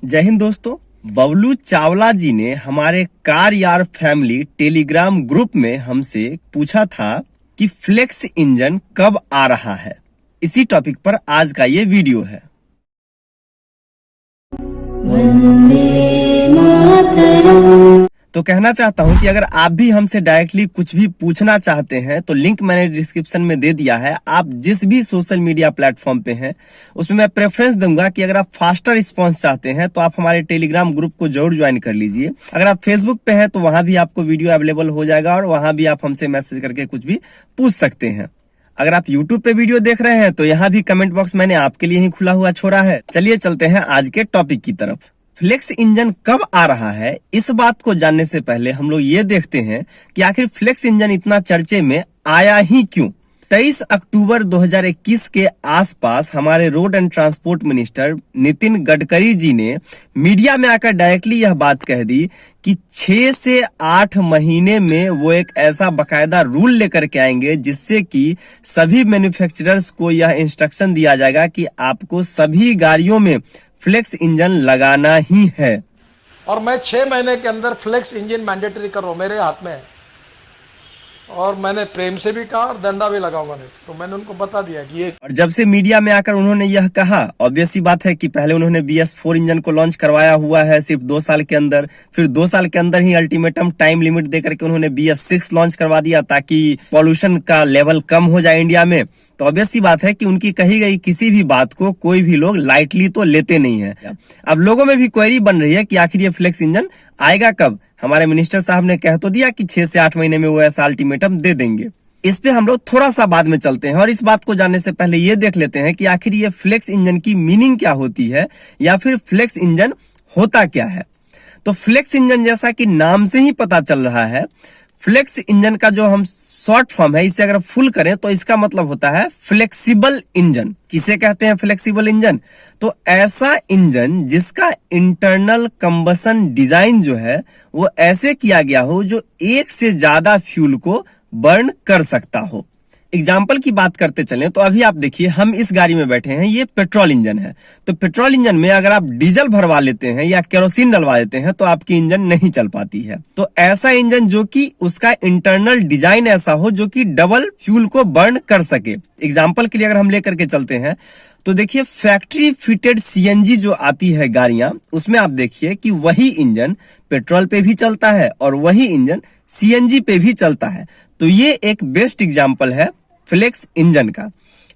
जय हिंद दोस्तों। बबलू चावला जी ने हमारे कार यार फैमिली टेलीग्राम ग्रुप में हमसे पूछा था कि फ्लेक्स इंजन कब आ रहा है। इसी टॉपिक पर आज का ये वीडियो है। तो कहना चाहता हूं कि अगर आप भी हमसे डायरेक्टली कुछ भी पूछना चाहते हैं तो लिंक मैंने डिस्क्रिप्शन में दे दिया है। आप जिस भी सोशल मीडिया प्लेटफॉर्म पे हैं उसमें मैं प्रेफरेंस दूंगा कि अगर आप फास्टर रिस्पांस चाहते हैं तो आप हमारे टेलीग्राम ग्रुप को जरूर ज्वाइन कर लीजिए। अगर आप फेसबुक पे हैं तो वहां भी आपको वीडियो अवेलेबल हो जाएगा और वहां भी आप हमसे मैसेज करके कुछ भी पूछ सकते हैं। अगर आप YouTube पे वीडियो देख रहे हैं तो यहाँ भी कमेंट बॉक्स मैंने आपके लिए ही खुला हुआ छोड़ा है। चलिए चलते हैं आज के टॉपिक की तरफ। फ्लेक्स इंजन कब आ रहा है, इस बात को जानने से पहले हम लोग ये देखते हैं कि आखिर फ्लेक्स इंजन इतना चर्चे में आया ही क्यों। 23 अक्टूबर 2021 के आसपास हमारे road and transport minister Nitin Gadkari ji ने मीडिया में आकर डायरेक्टली यह बात कह दी कि 6 से 8 महीने में वो एक ऐसा बकायदा रूल लेकर के आएंगे जिससे कि सभी मैन्युफैक्चरर्स को यह इंस्ट्रक्शन दिया जाएगा कि आपको सभी गाड़ियों में फ्लेक्स इंजन लगाना ही है। और मैं 6 महीने के अंदर फ्लेक्स इंजन मैंडेटरी कर रहा हूँ, मेरे हाथ में है। और मैंने प्रेम से भी कहा और डंडा भी लगाऊंगा नहीं, तो मैंने उनको बता दिया कि ये। और जब से मीडिया में आकर उन्होंने यह कहा, ऑब्वियस सी बात है कि पहले उन्होंने BS4 इंजन को लॉन्च करवाया हुआ है सिर्फ 2 साल के अंदर, फिर 2 साल के अंदर ही अल्टीमेटम टाइम लिमिट देकर के उन्होंने BS6 लॉन्च करवा दिया ताकि पॉल्यूशन का लेवल कम हो जाए इंडिया में। तो ऑब्वियस सी बात है कि उनकी कही गई किसी भी बात को कोई भी लोग लाइटली तो लेते नहीं है। अब लोगों में भी क्वेरी बन रही है कि आखिर ये फ्लेक्स इंजन आएगा कब। हमारे मिनिस्टर साहब ने कह तो दिया कि 6 से 8 महीने में वो ऐसा अल्टीमेटम दे देंगे। इस पे हम लोग थोड़ा सा बाद में चलते हैं और इस बात को जानने से पहले ये देख लेते हैं कि आखिर ये फ्लेक्स इंजन की मीनिंग क्या होती है या फिर फ्लेक्स इंजन होता क्या है। तो फ्लेक्स इंजन जैसा कि नाम से ही पता चल रहा है, फ्लेक्स इंजन का जो हम शॉर्ट फॉर्म है इसे अगर फुल करें तो इसका मतलब होता है फ्लेक्सिबल इंजन। किसे कहते हैं फ्लेक्सिबल इंजन? तो ऐसा इंजन जिसका इंटरनल कंबसन डिजाइन जो है वो ऐसे किया गया हो जो एक से ज्यादा फ्यूल को बर्न कर सकता हो। एग्जाम्पल की बात करते चलें तो अभी आप देखिए हम इस गाड़ी में बैठे हैं, ये पेट्रोल इंजन है। तो पेट्रोल इंजन में अगर आप डीजल भरवा लेते हैं या केरोसिन डलवा देते हैं तो आपकी इंजन नहीं चल पाती है। तो ऐसा इंजन जो कि उसका इंटरनल डिजाइन ऐसा हो जो कि डबल फ्यूल को बर्न कर सके। एग्जाम्पल के लिए अगर हम लेकर के चलते हैं तो देखिए फैक्ट्री फिटेड CNG जो आती है गाड़ियां, उसमें आप देखिए कि वही इंजन पेट्रोल पे भी चलता है और वही इंजन CNG पे भी चलता है। तो ये एक बेस्ट एग्जाम्पल है फ्लेक्स इंजन का।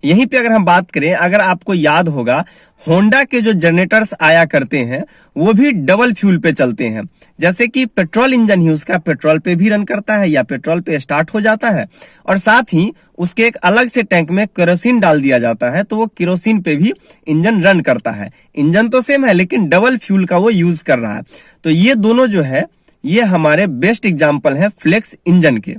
यहीं पे अगर हम बात करें, अगर आपको याद होगा होंडा के जो जनरेटर्स आया करते हैं वो भी डबल फ्यूल पे चलते हैं। जैसे कि पेट्रोल इंजन ही उसका पेट्रोल पे भी रन करता है या पेट्रोल पे स्टार्ट हो जाता है और साथ ही उसके एक अलग से टैंक में केरोसिन डाल दिया जाता है तो वो केरोसिन पे भी इंजन रन करता है। इंजन तो सेम है लेकिन डबल फ्यूल का वो यूज कर रहा है। तो ये दोनों जो है ये हमारे बेस्ट एग्जाम्पल है फ्लेक्स इंजन के।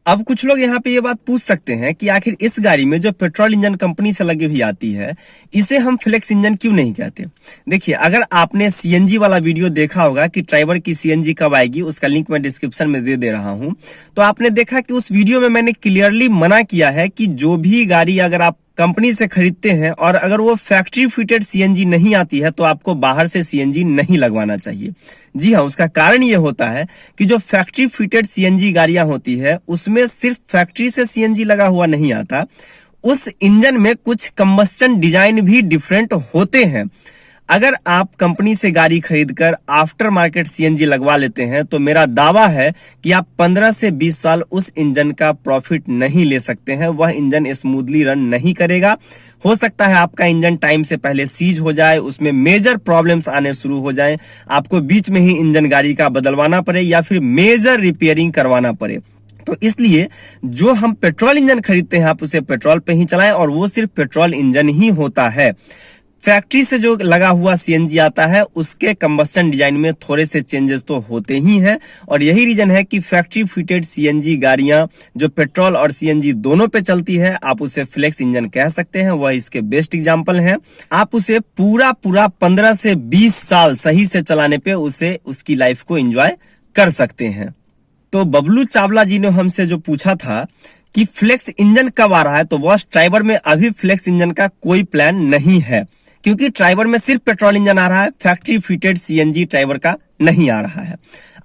अब कुछ लोग यहाँ पे ये बात पूछ सकते हैं कि आखिर इस गाड़ी में जो पेट्रोल इंजन कंपनी से लगी हुई आती है इसे हम फ्लेक्स इंजन क्यों नहीं कहते। देखिए अगर आपने CNG वाला वीडियो देखा होगा कि ड्राइवर की CNG कब आएगी, उसका लिंक मैं डिस्क्रिप्शन में दे रहा हूं, तो आपने देखा कि उस वीडियो में मैंने क्लियरली मना किया है कि जो भी गाड़ी अगर आप कंपनी से खरीदते हैं और अगर वो फैक्ट्री फिटेड CNG नहीं आती है तो आपको बाहर से CNG नहीं लगवाना चाहिए। जी हाँ, उसका कारण ये होता है कि जो फैक्ट्री फिटेड CNG गाड़ियां होती है उसमें सिर्फ फैक्ट्री से CNG लगा हुआ नहीं आता, उस इंजन में कुछ कंबस्टन डिजाइन भी डिफरेंट होते हैं। अगर आप कंपनी से गाड़ी खरीदकर आफ्टर मार्केट CNG लगवा लेते हैं तो मेरा दावा है कि आप 15 से 20 साल उस इंजन का प्रॉफिट नहीं ले सकते हैं। वह इंजन स्मूथली रन नहीं करेगा। हो सकता है आपका इंजन टाइम से पहले सीज हो जाए, उसमें मेजर प्रॉब्लम्स आने शुरू हो जाएं, आपको बीच में ही इंजन गाड़ी का बदलवाना पड़े या फिर मेजर रिपेयरिंग करवाना पड़े। तो इसलिए जो हम पेट्रोल इंजन खरीदते हैं आप उसे पेट्रोल पे ही चलाएं और वो सिर्फ पेट्रोल इंजन ही होता है। फैक्ट्री से जो लगा हुआ CNG आता है उसके कंबस्टन डिजाइन में थोड़े से चेंजेस तो होते ही हैं और यही रीजन है कि फैक्ट्री फिटेड CNG गाड़ियां जो पेट्रोल और CNG दोनों पे चलती है आप उसे फ्लेक्स इंजन कह सकते हैं। वह इसके बेस्ट एग्जांपल हैं। आप उसे पूरा 15 से 20 साल सही से चलाने पे उसे उसकी लाइफ को एंजॉय कर सकते हैं। तो बबलू चावला जी ने हमसे जो पूछा था कि फ्लेक्स इंजन कब आ रहा है, तो बॉस ड्राइवर में अभी फ्लेक्स इंजन का कोई प्लान नहीं है। क्योंकि ट्राइबर में सिर्फ पेट्रोल इंजन आ रहा है, फैक्ट्री फिटेड सीएनजी ट्राइबर का नहीं आ रहा है।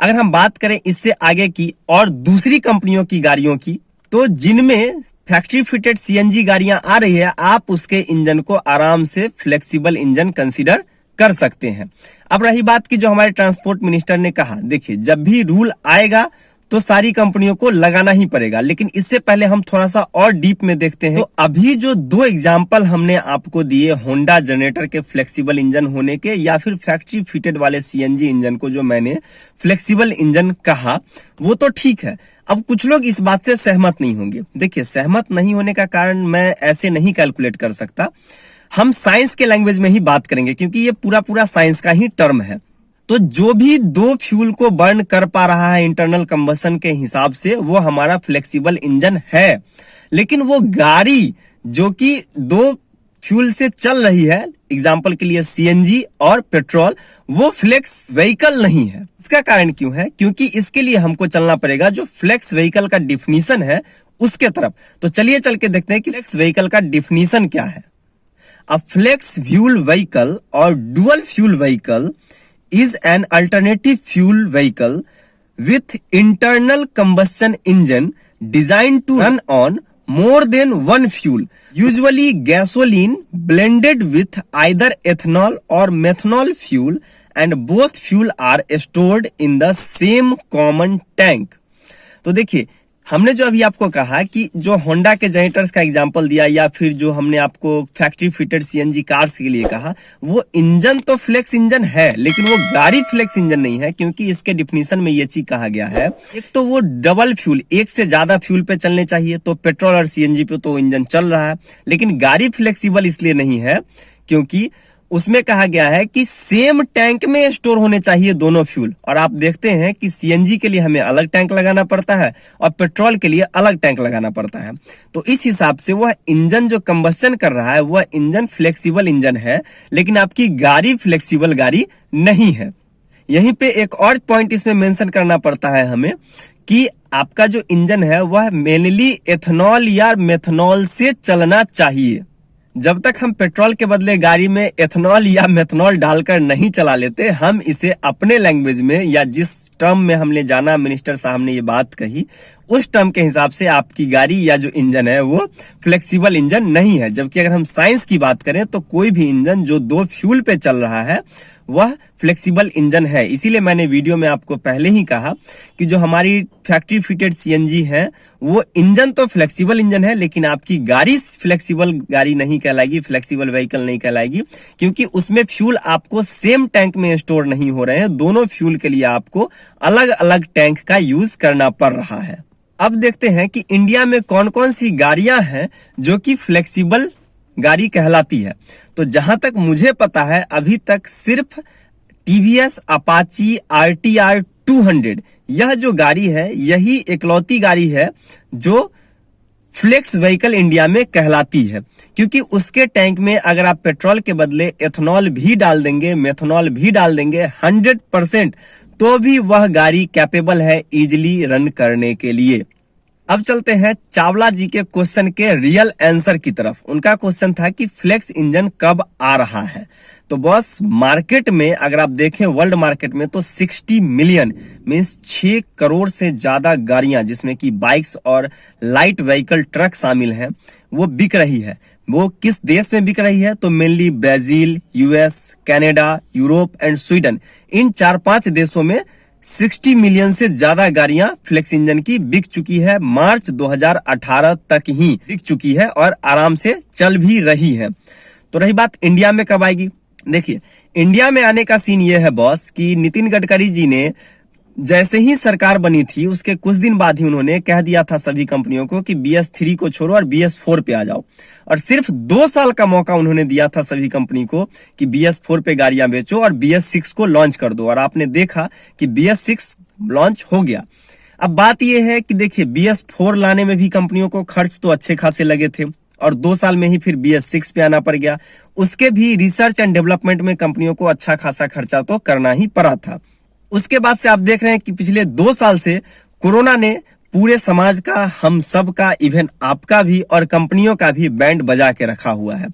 अगर हम बात करें इससे आगे की और दूसरी कंपनियों की गाड़ियों की, तो जिनमें फैक्ट्री फिटेड सीएनजी गाड़ियां आ रही है, आप उसके इंजन को आराम से फ्लेक्सिबल इंजन कंसीडर कर सकते हैं। अब रही बात की जो हमारे ट्रांसपोर्ट मिनिस्टर ने कहा, देखिए जब भी रूल आएगा तो सारी कंपनियों को लगाना ही पड़ेगा, लेकिन इससे पहले हम थोड़ा सा और डीप में देखते हैं। तो अभी जो दो एग्जांपल हमने आपको दिए होंडा जनरेटर के फ्लेक्सिबल इंजन होने के या फिर फैक्ट्री फिटेड वाले सीएनजी इंजन को जो मैंने फ्लेक्सिबल इंजन कहा, वो तो ठीक है। अब कुछ लोग इस बात से सहमत नहीं होंगे। देखिए, सहमत नहीं होने का कारण मैं ऐसे नहीं कैलकुलेट कर सकता, हम साइंस के लैंग्वेज में ही बात करेंगे क्योंकि ये पूरा साइंस का ही टर्म है। तो जो भी दो फ्यूल को बर्न कर पा रहा है इंटरनल कंबशन के हिसाब से, वो हमारा फ्लेक्सिबल इंजन है। लेकिन वो गाड़ी जो कि दो फ्यूल से चल रही है, एग्जाम्पल के लिए सीएनजी और पेट्रोल, वो फ्लेक्स व्हीकल नहीं है। इसका कारण क्यों है? क्योंकि इसके लिए हमको चलना पड़ेगा जो फ्लेक्स व्हीकल का डिफिनीशन है उसके तरफ। तो चलिए चल के देखते हैं कि फ्लेक्स व्हीकल का डिफिनीशन क्या है। A flex fuel vehicle or dual fuel vehicle is an alternative fuel vehicle with internal combustion engine designed to run on more than one fuel, usually gasoline blended with either ethanol or methanol fuel, and both fuel are stored in the same common tank. तो देखिए, हमने जो अभी आपको कहा कि जो Honda के जनरेटर्स का एग्जांपल दिया या फिर जो हमने आपको फैक्ट्री फिटेड सीएनजी कार्स के लिए कहा, वो इंजन तो फ्लेक्स इंजन है, लेकिन वो गाड़ी फ्लेक्स इंजन नहीं है। क्योंकि इसके डिफिनीशन में ये चीज कहा गया है, एक तो वो डबल फ्यूल, एक से ज्यादा फ्यूल पे चलने चाहिए, तो पेट्रोल और सीएनजी पे तो इंजन चल रहा है। लेकिन गाड़ी फ्लेक्सिबल इसलिए नहीं है क्योंकि उसमें कहा गया है कि सेम टैंक में स्टोर होने चाहिए दोनों फ्यूल। और आप देखते हैं कि सीएनजी के लिए हमें अलग टैंक लगाना पड़ता है और पेट्रोल के लिए अलग टैंक लगाना पड़ता है। तो इस हिसाब से वह इंजन जो कंबस्टन कर रहा है वह इंजन फ्लेक्सिबल इंजन है, लेकिन आपकी गाड़ी फ्लेक्सिबल गाड़ी नहीं है। यहीं पे एक और पॉइंट इसमें मेंशन करना पड़ता है हमें कि आपका जो इंजन है वह मेनली एथेनॉल या मेथनॉल से चलना चाहिए। जब तक हम पेट्रोल के बदले गाड़ी में एथेनॉल या मेथनॉल डालकर नहीं चला लेते, हम इसे अपने लैंग्वेज में या जिस टर्म में हमने जाना, मिनिस्टर साहब ने ये बात कही, उस टर्म के हिसाब से आपकी गाड़ी या जो इंजन है वो फ्लेक्सिबल इंजन नहीं है। जबकि अगर हम साइंस की बात करें तो कोई भी इंजन जो दो फ्यूल पे चल रहा है वह फ्लेक्सिबल इंजन है। इसीलिए मैंने वीडियो में आपको पहले ही कहा कि जो हमारी फैक्ट्री फिटेड सीएनजी है वो इंजन तो फ्लेक्सिबल इंजन है, लेकिन आपकी गाड़ी फ्लेक्सिबल गाड़ी नहीं कहलाएगी, फ्लेक्सिबल व्हीकल नहीं कहलाएगी, क्योंकि उसमें फ्यूल आपको सेम टैंक में स्टोर नहीं हो रहे हैं। दोनों फ्यूल के लिए आपको अलग अलग टैंक का यूज करना पड़ रहा है। अब देखते हैं कि इंडिया में कौन कौन सी गाड़ियां हैं जो कि फ्लेक्सिबल गाड़ी कहलाती है। तो जहां तक मुझे पता है अभी तक सिर्फ टीवीएस अपाची आरटीआर 200 यह जो गाड़ी है यही इकलौती गाड़ी है जो फ्लेक्स व्हीकल इंडिया में कहलाती है। क्योंकि उसके टैंक में अगर आप पेट्रोल के बदले एथेनॉल भी डाल देंगे, मेथनॉल भी डाल देंगे 100%, तो भी वह गाड़ी कैपेबल है इजिली रन करने के लिए। अब चलते हैं चावला जी के क्वेश्चन के रियल आंसर की तरफ। उनका क्वेश्चन था कि फ्लेक्स इंजन कब आ रहा है। तो बस मार्केट में अगर आप देखें वर्ल्ड मार्केट में तो 60 मिलियन मींस 6 करोड़ से ज्यादा गाड़ियां जिसमें कि बाइक्स और लाइट व्हीकल ट्रक शामिल हैं वो बिक रही है। वो किस देश में बिक रही है? तो mainly Brazil, US, Canada, Europe and Sweden, इन 4-5 देशों में 60 मिलियन से ज्यादा गाड़ियां फ्लेक्स इंजन की बिक चुकी है। मार्च 2018 तक ही बिक चुकी है और आराम से चल भी रही है। तो रही बात इंडिया में कब आएगी, देखिए इंडिया में आने का सीन ये है बॉस कि नितिन गडकरी जी ने जैसे ही सरकार बनी थी उसके कुछ दिन बाद ही उन्होंने कह दिया था सभी कंपनियों को कि BS3 को छोड़ो और BS4 पे आ जाओ। और सिर्फ 2 साल का मौका उन्होंने दिया था सभी कंपनी को कि BS4 पे गाड़ियां बेचो और BS6 को लॉन्च कर दो। और आपने देखा कि BS6 लॉन्च हो गया। अब बात यह है कि देखिए BS4 लाने में भी कंपनियों को खर्च तो अच्छे खासे लगे थे और 2 साल में ही फिर BS6 पे आना पड़ गया। उसके भी रिसर्च एंड डेवलपमेंट में कंपनियों को अच्छा खासा खर्चा तो करना ही पड़ा था। उसके बाद से आप देख रहे हैं कि पिछले 2 साल से कोरोना ने पूरे समाज का, हम सब का, इवन आपका भी और कंपनियों का भी बैंड बजा के रखा हुआ है।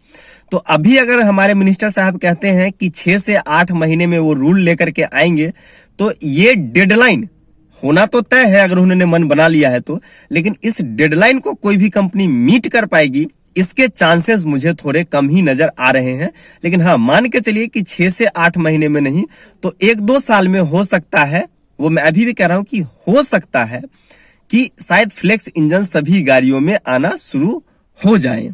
तो अभी अगर हमारे मिनिस्टर साहब कहते हैं कि 6 से 8 महीने में वो रूल लेकर के आएंगे, तो ये डेडलाइन होना तो तय है अगर उन्होंने मन बना लिया है तो, लेकिन इस डेडलाइन को कोई भी कंपनी मीट कर पाएगी इसके चांसेस मुझे थोड़े कम ही नजर आ रहे हैं। लेकिन हाँ, मान के चलिए कि 6 से 8 महीने में नहीं तो 1-2 साल में हो सकता है, वो मैं अभी भी कह रहा हूं कि हो सकता है कि शायद फ्लेक्स इंजन सभी गाड़ियों में आना शुरू हो जाए।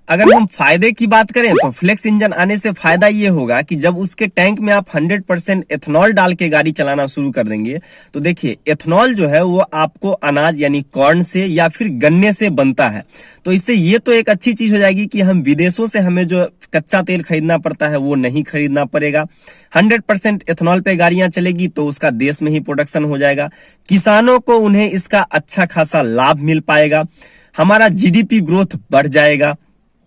अगर हम फायदे की बात करें तो फ्लेक्स इंजन आने से फायदा ये होगा कि जब उसके टैंक में आप 100% एथेनॉल डाल के गाड़ी चलाना शुरू कर देंगे, तो देखिए एथेनॉल जो है वो आपको अनाज यानी कॉर्न से या फिर गन्ने से बनता है। तो इससे ये तो एक अच्छी चीज हो जाएगी कि हम विदेशों से हमें जो कच्चा तेल खरीदना पड़ता है वो नहीं खरीदना पड़ेगा। 100% एथेनॉल पे गाड़ियां चलेगी तो उसका देश में ही प्रोडक्शन हो जाएगा। किसानों को उन्हें इसका अच्छा खासा लाभ मिल पाएगा। हमारा जीडीपी ग्रोथ बढ़ जाएगा।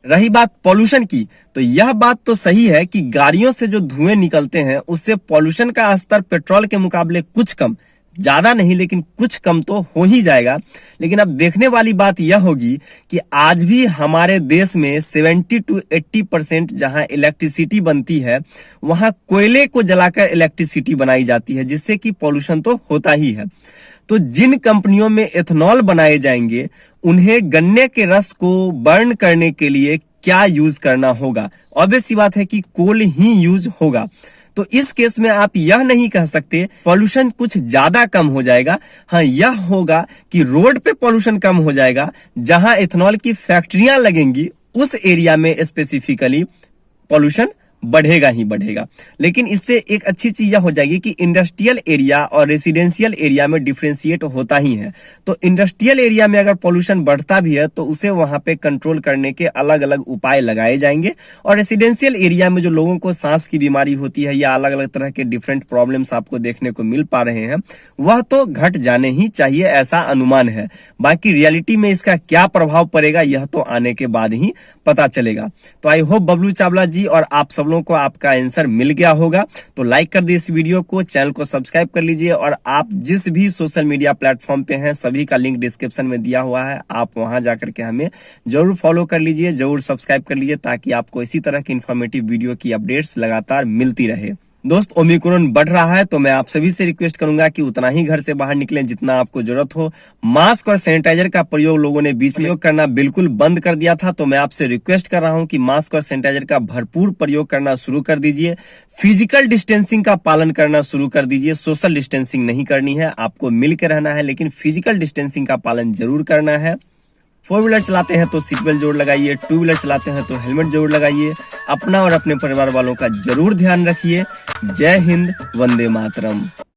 रही बात पॉल्यूशन की, तो यह बात तो सही है कि गाड़ियों से जो धुएं निकलते हैं उससे पॉल्यूशन का स्तर पेट्रोल के मुकाबले कुछ कम, ज्यादा नहीं लेकिन कुछ कम तो हो ही जाएगा। लेकिन अब देखने वाली बात यह होगी कि आज भी हमारे देश में 70 to 80% जहां इलेक्ट्रिसिटी बनती है वहां कोयले को जलाकर इलेक्ट्रिसिटी बनाई जाती है, जिससे कि पॉल्यूशन तो होता ही है। तो जिन कंपनियों में एथेनॉल बनाए जाएंगे उन्हें गन्ने के रस को बर्न करने के लिए क्या यूज करना होगा? ऑब्वियस सी बात है कि कोल ही यूज होगा। तो इस केस में आप यह नहीं कह सकते पॉल्यूशन कुछ ज्यादा कम हो जाएगा। हाँ, यह होगा कि रोड पे पॉल्यूशन कम हो जाएगा। जहां एथेनॉल की फैक्ट्रियां लगेंगी उस एरिया में स्पेसिफिकली पॉल्यूशन बढ़ेगा ही बढ़ेगा। लेकिन इससे एक अच्छी चीज यह हो जाएगी कि इंडस्ट्रियल एरिया और रेसिडेंशियल एरिया में डिफरेंशिएट होता ही है। तो इंडस्ट्रियल एरिया में अगर पॉल्यूशन बढ़ता भी है तो उसे वहां पे कंट्रोल करने के अलग अलग उपाय लगाए जाएंगे। और रेसिडेंशियल एरिया में जो लोगों को सांस की बीमारी होती है या अलग अलग तरह के डिफरेंट प्रॉब्लम्स आपको देखने को मिल पा रहे हैं वह तो घट जाने ही चाहिए, ऐसा अनुमान है। बाकी रियलिटी में इसका क्या प्रभाव पड़ेगा यह तो आने के बाद ही पता चलेगा। तो आई होप बबलू चावला जी और आप सब लोगों को आपका आंसर मिल गया होगा। तो लाइक कर दीजिए इस वीडियो को, चैनल को सब्सक्राइब कर लीजिए और आप जिस भी सोशल मीडिया प्लेटफॉर्म पे हैं सभी का लिंक डिस्क्रिप्शन में दिया हुआ है, आप वहां जाकर के हमें जरूर फॉलो कर लीजिए, जरूर सब्सक्राइब कर लीजिए ताकि आपको इसी तरह की इंफॉर्मेटिव वीडियो की अपडेट्स लगातार मिलती रहे। दोस्त, ओमिक्रॉन बढ़ रहा है तो मैं आप सभी से रिक्वेस्ट करूंगा कि उतना ही घर से बाहर निकलें जितना आपको जरूरत हो। मास्क और सैनिटाइजर का प्रयोग लोगों ने बीच में करना बिल्कुल बंद कर दिया था, तो मैं आपसे रिक्वेस्ट कर रहा हूं कि मास्क और सैनिटाइजर का भरपूर प्रयोग करना शुरू कर दीजिए। फिजिकल डिस्टेंसिंग का पालन करना शुरू कर दीजिए। सोशल डिस्टेंसिंग नहीं करनी है, आपको मिल के रहना है, लेकिन फिजिकल डिस्टेंसिंग का पालन जरूर करना है। 4 व्हीलर चलाते हैं तो सीट बेल्ट जरूर लगाइए, 2 व्हीलर चलाते हैं तो हेलमेट जरूर लगाइए। अपना और अपने परिवार वालों का जरूर ध्यान रखिए। जय हिंद, वंदे मातरम।